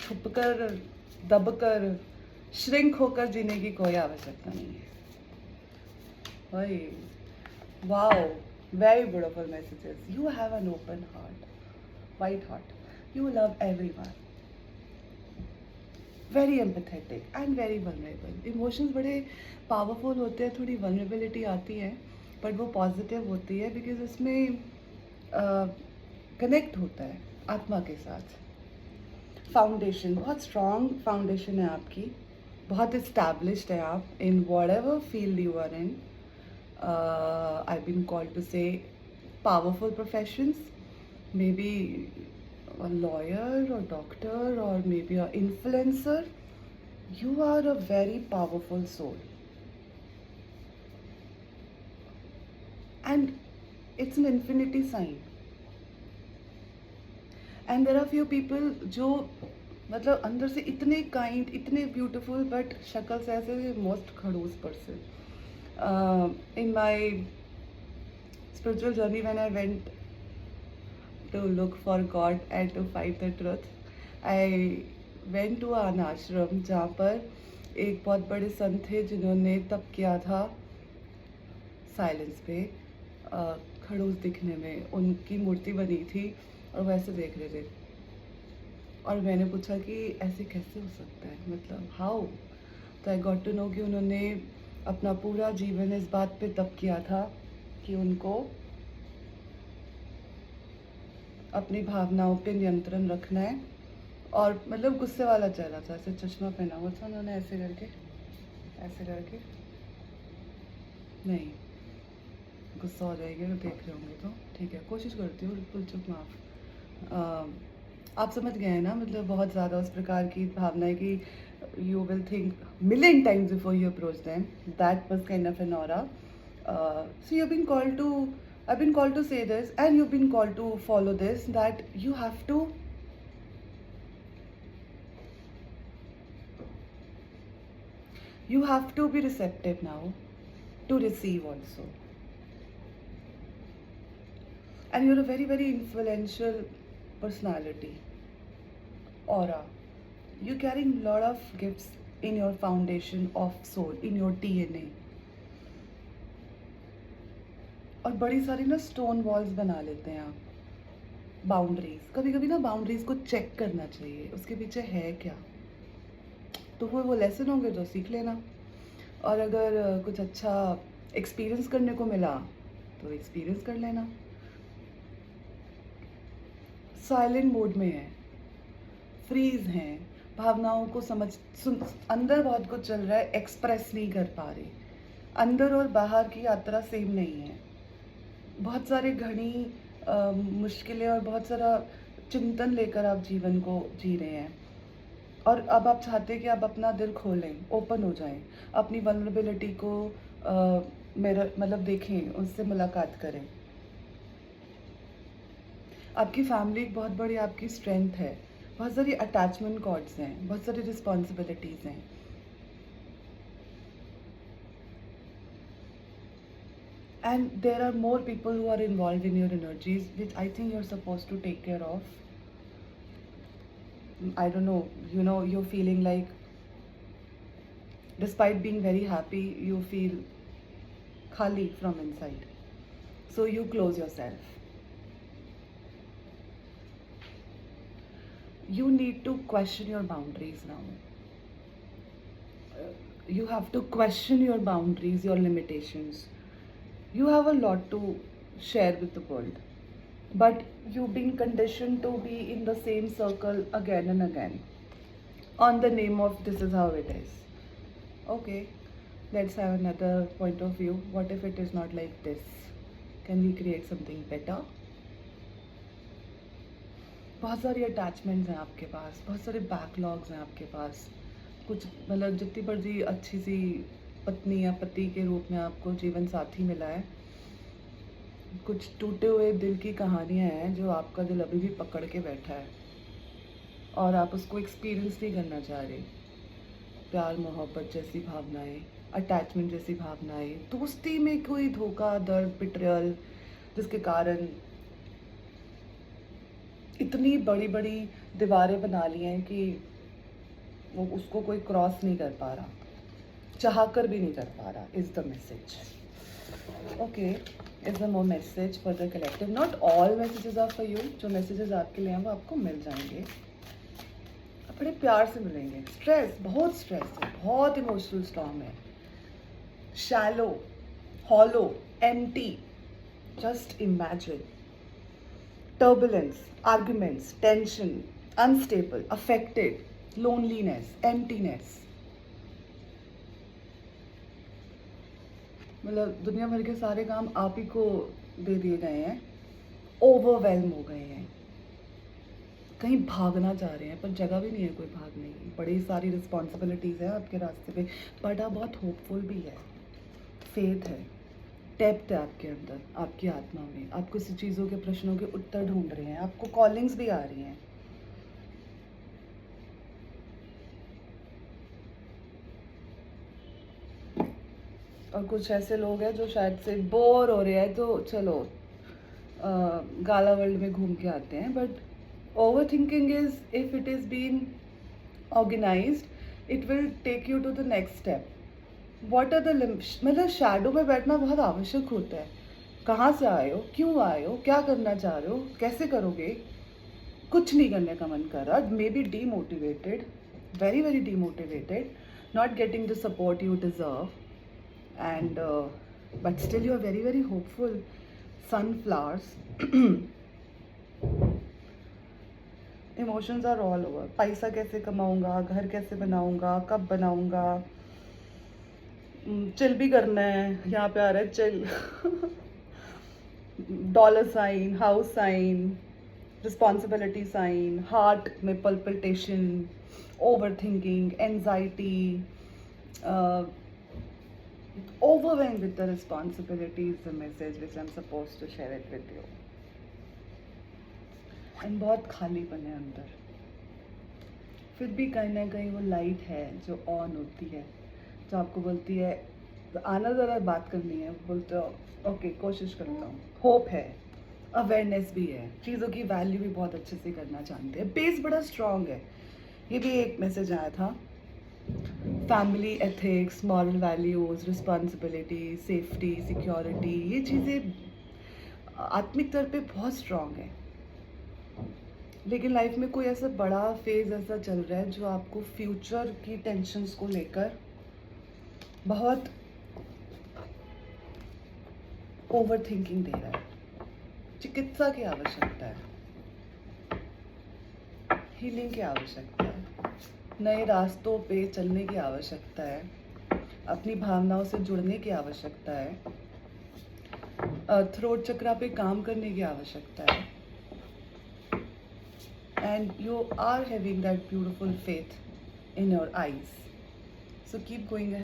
छुपकर, दबकर, श्रिंक होकर जीने की कोई आवश्यकता नहीं है। वही, wow, very beautiful messages. You have an open heart, white heart. You love everyone. Very empathetic and very vulnerable. Emotions बड़े powerful होते हैं, थोड़ी vulnerability आती है, but वो positive होती है because उसमें कनेक्ट होता है आत्मा के साथ। फाउंडेशन बहुत स्ट्रॉन्ग फाउंडेशन है आपकी, बहुत इस्टेब्लिश्ड है आप in whatever field you are in. I been called to say powerful professions, maybe a lawyer or doctor or maybe an influencer. You are a very powerful soul, and it's an infinity sign. And there are few people जो मतलब अंदर से इतने kind, इतने beautiful, but शक्ल से ऐसे most खड़ूस person. In my spiritual journey, when I went to look for God and to find the truth, I went to an ashram जहाँ पर एक बहुत बड़े संत थे जिन्होंने तप किया था साइलेंस पे, खड़ूस दिखने में। उनकी मूर्ति बनी थी और वैसे देख रहे थे, और मैंने पूछा कि ऐसे कैसे हो सकता है, मतलब हाउ। तो आई गॉट टू नो कि उन्होंने अपना पूरा जीवन इस बात पे तप किया था कि उनको अपनी भावनाओं पे नियंत्रण रखना है। और मतलब गुस्से वाला चेहरा था, ऐसे चश्मा पहना हुआ था उन्होंने, ऐसे करके नहीं, गुस्सा हो जाएगी अगर देख रहे होंगे तो, ठीक है कोशिश करती हूँ, बिल्कुल चुप माफ। आप समझ गए हैं ना, मतलब बहुत ज़्यादा उस प्रकार की भावना है कि you will think million times before you approach them. That was kind of an aura. So you've been called to, I've been called to say this, and you've been called to follow this, that you have to be receptive now to receive also. And you're a very, very influential personality, aura. You're carrying a lot of gifts in your foundation of soul, in your DNA. और बड़ी सारी ना stone walls बना लेते हैं आप, boundaries. कभी कभी ना बाउंड्रीज को चेक करना चाहिए, उसके पीछे है क्या। तो वो लेसन होंगे तो सीख लेना, और अगर कुछ अच्छा एक्सपीरियंस करने को मिला तो एक्सपीरियंस कर लेना। साइलेंट मोड में है, फ्रीज हैं, भावनाओं को अंदर बहुत कुछ चल रहा है, एक्सप्रेस नहीं कर पा रही। अंदर और बाहर की यात्रा सेम नहीं है, बहुत सारे घनी मुश्किलें और बहुत सारा चिंतन लेकर आप जीवन को जी रहे हैं। और अब आप चाहते हैं कि आप अपना दिल खोलें, ओपन हो जाएं, अपनी वल्नरेबिलिटी को मतलब देखें, उससे मुलाकात करें। आपकी फैमिली एक बहुत बड़ी आपकी स्ट्रेंथ है, बहुत सारी अटैचमेंट कॉर्ड्स हैं, बहुत सारी रिस्पॉन्सिबिलिटीज़ हैं। And there are more people who are involved in your energies, which I think you're supposed to take care of. I don't know, you're feeling like, despite being very happy, you feel khali from inside. So you close yourself. You need to question your boundaries now. You have to question your boundaries, your limitations. You have a lot to share with the world, but you've been conditioned to be in the same circle again and again on the name of this is how it is. Okay, let's have another point of view. What if it is not like this? Can we create something better? बहुत सारी attachments हैं आपके पास, बहुत सारे backlogs हैं आपके पास। कुछ मतलब जितनी बड़ी अच्छी सी पत्नी या पति के रूप में आपको जीवन साथी मिला है, कुछ टूटे हुए दिल की कहानियां हैं जो आपका दिल अभी भी पकड़ के बैठा है और आप उसको एक्सपीरियंस नहीं करना चाह रहे। प्यार मोहब्बत जैसी भावनाएं, अटैचमेंट जैसी भावनाएं, दोस्ती में कोई धोखा, दर्द, बिट्रियल, जिसके कारण इतनी बड़ी बड़ी दीवारें बना ली हैं कि वो उसको कोई क्रॉस नहीं कर पा रहा, चाह कर भी नहीं कर पा रहा, is the message. Okay, is the more message for the collective. Not all messages are for you. जो मैसेजेस आपके लिए हैं वो आपको मिल जाएंगे, बड़े प्यार से मिलेंगे. स्ट्रेस, बहुत स्ट्रेस है, बहुत इमोशनल स्टॉर्म है. Shallow, hollow, empty. Just imagine. Turbulence, arguments, tension, unstable, affected, loneliness, emptiness. मतलब दुनिया भर के सारे काम आप ही को दे दिए गए हैं. ओवरवेल्म हो गए हैं, कहीं भागना चाह रहे हैं पर जगह भी नहीं है कोई भागने की. बड़ी सारी रिस्पॉन्सिबिलिटीज़ हैं आपके रास्ते पे, बट आप बहुत होपफुल भी है. फेथ है, डेप्थ है आपके अंदर, आपकी आत्मा में. आप किसी चीज़ों के प्रश्नों के उत्तर ढूंढ रहे हैं, आपको कॉलिंग्स भी आ रही हैं. और कुछ ऐसे लोग हैं जो शायद से बोर हो रहे हैं, तो चलो गाला वर्ल्ड में घूम के आते हैं. But over thinking is, if it is been organised, it will take you to the next step. What are the limits. मतलब शैडो में बैठना बहुत आवश्यक होता है. कहाँ से आए हो, क्यों आए हो, क्या करना चाह रहे हो, कैसे करोगे. कुछ नहीं करने का मन कर रहा, may be demotivated, very very demotivated, not getting the support you deserve, and but still you are very very hopeful. Sunflowers. Emotions are all over. पैसा कैसे कमाऊंगा, घर कैसे बनाऊंगा, कब बनाऊंगा, चिल भी करना है. यहाँ पे आ रहा है chill. Dollar sign, house sign, responsibility sign, heart में palpitation, over thinking, anxiety, overwhelmed with the responsibility is the message which I'm supposed to share it with you. And बहुत खालीपन है अंदर. फिर भी कहीं ना कहीं वो लाइट है जो ऑन होती है, जो आपको बोलती है आना ज़रा बात करनी है. बोलते हो ओके, कोशिश करता हूँ. होप है, अवेयरनेस भी है, चीज़ों की वैल्यू भी बहुत अच्छे से करना जानते हैं. बेस बड़ा स्ट्रांग है. ये भी एक मैसेज आया था. Family ethics, moral values, responsibility, safety, security, ये चीज़ें आत्मिक तौर पे बहुत स्ट्रांग है. लेकिन लाइफ में कोई ऐसा बड़ा फेज ऐसा चल रहा है जो आपको फ्यूचर की टेंशन्स को लेकर बहुत ओवर थिंकिंग दे रहा है. चिकित्सा की आवश्यकता है, हीलिंग की आवश्यकता है, नए रास्तों पे चलने की आवश्यकता है, अपनी भावनाओं से जुड़ने की आवश्यकता है, थ्रोट चक्रा पे काम करने की आवश्यकता है. And you are having that beautiful faith in your eyes. So keep going ahead.